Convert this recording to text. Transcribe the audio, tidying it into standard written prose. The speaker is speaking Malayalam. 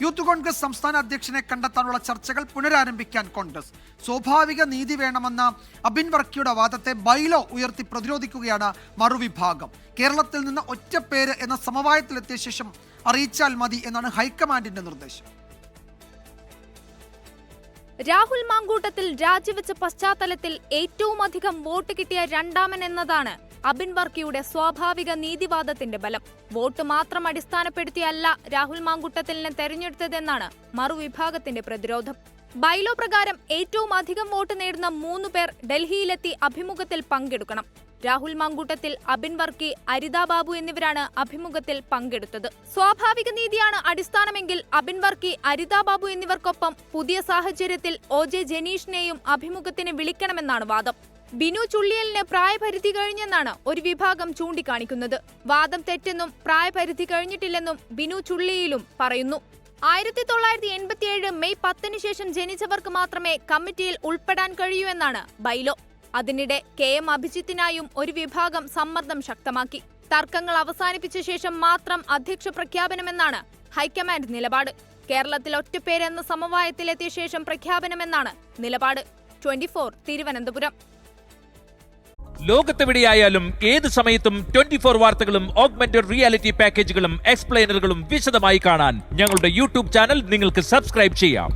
യൂത്ത് കോൺഗ്രസ് സംസ്ഥാന അധ്യക്ഷനെ കണ്ടെത്താനുള്ള ചർച്ചകൾ പുനരാരംഭിക്കാൻ കോൺഗ്രസ്. സ്വാഭാവിക നീതി വേണമെന്ന അബിൻ വർക്കിയുടെ വാദത്തെ ബൈലോ ഉയർത്തി പ്രതിരോധിക്കുകയാണ് മറുവിഭാഗം. കേരളത്തിൽ നിന്ന് ഒറ്റപ്പേര് എന്ന സമവായത്തിലെത്തിയ ശേഷം അറിയിച്ചാൽ മതി എന്നാണ് ഹൈക്കമാൻഡിന്റെ നിർദ്ദേശം. രാഹുൽ മാങ്കൂട്ടത്തിൽ രാജിവെച്ച പശ്ചാത്തലത്തിൽ ഏറ്റവും അധികം വോട്ട് കിട്ടിയ രണ്ടാമൻ എന്നതാണ് അബിൻ വർക്കിയുടെ സ്വാഭാവിക നീതിവാദത്തിന്റെ ബലം. വോട്ട് മാത്രം അടിസ്ഥാനപ്പെടുത്തിയല്ല രാഹുൽ മാങ്കൂട്ടത്തിലിനെ തെരഞ്ഞെടുത്തതെന്നാണ് മറുവിഭാഗത്തിന്റെ പ്രതിരോധം. ബൈലോ പ്രകാരം ഏറ്റവും അധികം വോട്ട് നേടുന്ന 3 പേർ ഡൽഹിയിലെത്തി അഭിമുഖത്തിൽ പങ്കെടുക്കണം. രാഹുൽ മാങ്കൂട്ടത്തിൽ, അബിൻ വർക്കി, അരിത ബാബു എന്നിവരാണ് അഭിമുഖത്തിൽ പങ്കെടുത്തത്. സ്വാഭാവിക നീതിയാണ് അടിസ്ഥാനമെങ്കിൽ അബിൻ വർക്കി, അരിത ബാബു എന്നിവർക്കൊപ്പം പുതിയ സാഹചര്യത്തിൽ OJ ജനീഷിനെയും അഭിമുഖത്തിന് വിളിക്കണമെന്നാണ് വാദം. ബിനു ചുള്ളിയലിന് പ്രായപരിധി കഴിഞ്ഞെന്നാണ് ഒരു വിഭാഗം ചൂണ്ടിക്കാണിക്കുന്നത്. വാദം തെറ്റെന്നും പ്രായപരിധി കഴിഞ്ഞിട്ടില്ലെന്നും ബിനു ചുള്ളിയിലും പറയുന്നു. 1987 മെയ് 10 ശേഷം ജനിച്ചവർക്ക് മാത്രമേ കമ്മിറ്റിയിൽ ഉൾപ്പെടാൻ കഴിയൂ എന്നാണ് ബൈലോ. അതിനിടെ KM അഭിജിത്തിനായും ഒരു വിഭാഗം സമ്മർദ്ദം ശക്തമാക്കി. തർക്കങ്ങൾ അവസാനിപ്പിച്ച ശേഷം മാത്രം അധ്യക്ഷ പ്രഖ്യാപനമെന്നാണ് ഹൈക്കമാൻഡ് നിലപാട്. കേരളത്തിൽ ഒറ്റപ്പേരെന്ന സമവായത്തിലെത്തിയ ശേഷം പ്രഖ്യാപനമെന്നാണ് നിലപാട്. 24 തിരുവനന്തപുരം. ലോകത്തെവിടെയായാലും ഏത് സമയത്തും 24 വാർത്തകളും ഓഗ്മെന്റഡ് റിയാലിറ്റി പാക്കേജുകളും എക്സ്പ്ലെയിനറുകളും വിശദമായി കാണാൻ ഞങ്ങളുടെ യൂട്യൂബ് ചാനൽ നിങ്ങൾക്ക് സബ്സ്ക്രൈബ് ചെയ്യാം.